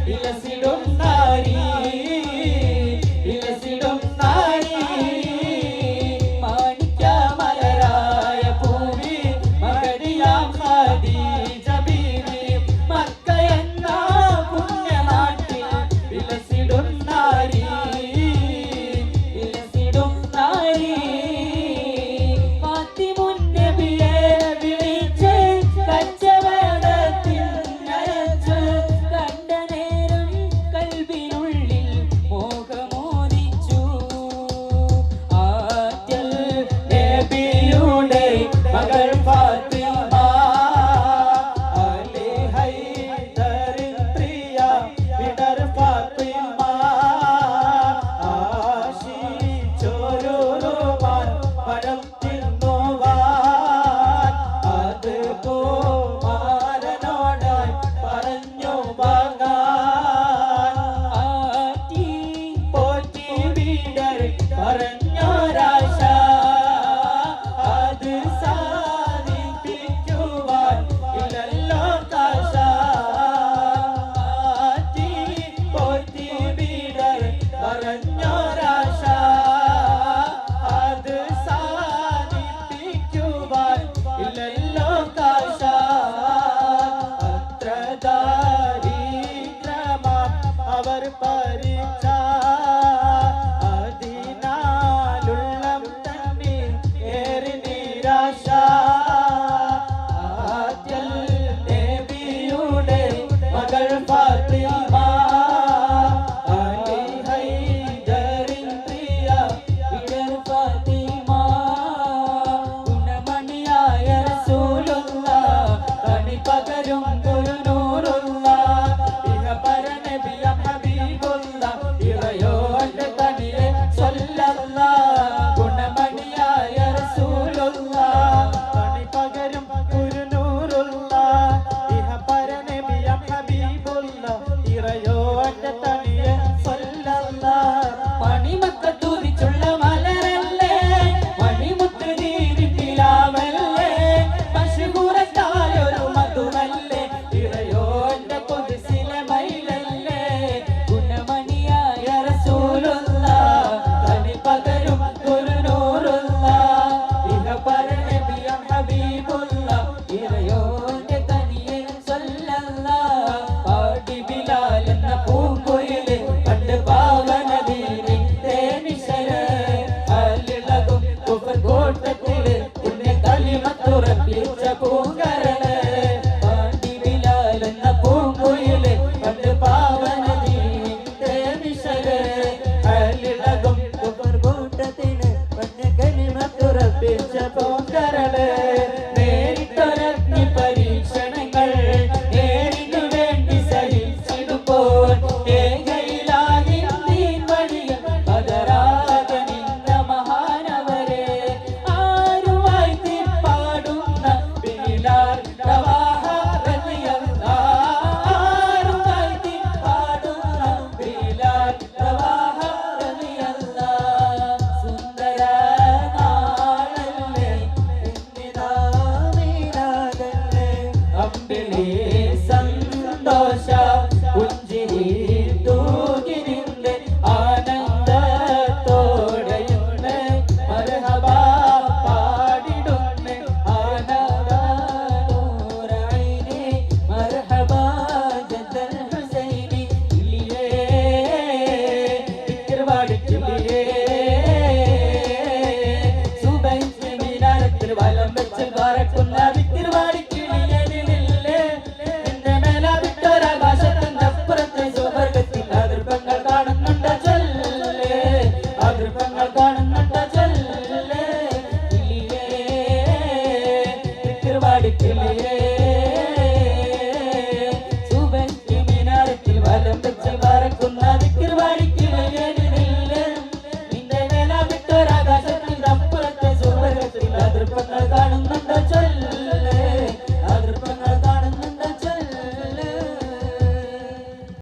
വിലസിടും നാരി വിലസിടും നാരി മാണിക്യമലരായ പൂവി മഹദിയാം ഖദീജ ബീവി Mecca എന്ന പുണ്യനാട്ടിൽ വിലസിടും നാരി വിലസിടും നാരി ഫാത്തിമുൻ നബിയെ വിളിച്ച് കച്ചവടത്തിൽ നയിച്ച് കണ്ട നേരം കൽബിനുള്ളിൽ മോഹമോദിച്ചു ആറ്റൽ നബിയുടെ മകൾ ഫാത്തിമ അലി ഹൈദറിൻ പ്രിയ വിടർ ഫാത്തിമ ആശിച്ചൊരുമാൻ പഴം തിന്നുവാൻ അത് കുമാരനോടായി പറഞ്ഞു വാങ്ങാൻ ആറ്റി പോറ്റി വീടർ പറഞ്ഞൊരാശ അത് സാധിപ്പിക്കുവാൻ ഇല്ലല്ലോ കാശ ആറ്റി പോറ്റി വീടർ പറഞ്ഞൊരാശ അത് സാധിപ്പിക്കുവാൻ ഇല്ലല്ലോ കാശ അത്ര ദാരിദ്ര്യമാം അവർ പരിച്ച അതിനാലുള്ളം തമ്മിൽ ഏറി നിരാശ ആദ്യൽ നബിയുടെ മകൾ ഫാത്തിമ അലി ഹൈദറിൻ പ്രിയ വിടർ ഫാത്തിമ ഗുണമണിയായ റസൂലുള്ള കണി പകരും ഗുരുനൂറുള്ള ഇഹപര നബിയ ഹബീബുള്ള ഇറയോന്റെ കണിയെ സ്വല്ലല്ല ഗുണമണിയായ റസൂലുള്ള കണി പകരും ഗുരുനൂറുള്ള ഇഹപര നബിയ ഹബീബുള്ള ഇറയോ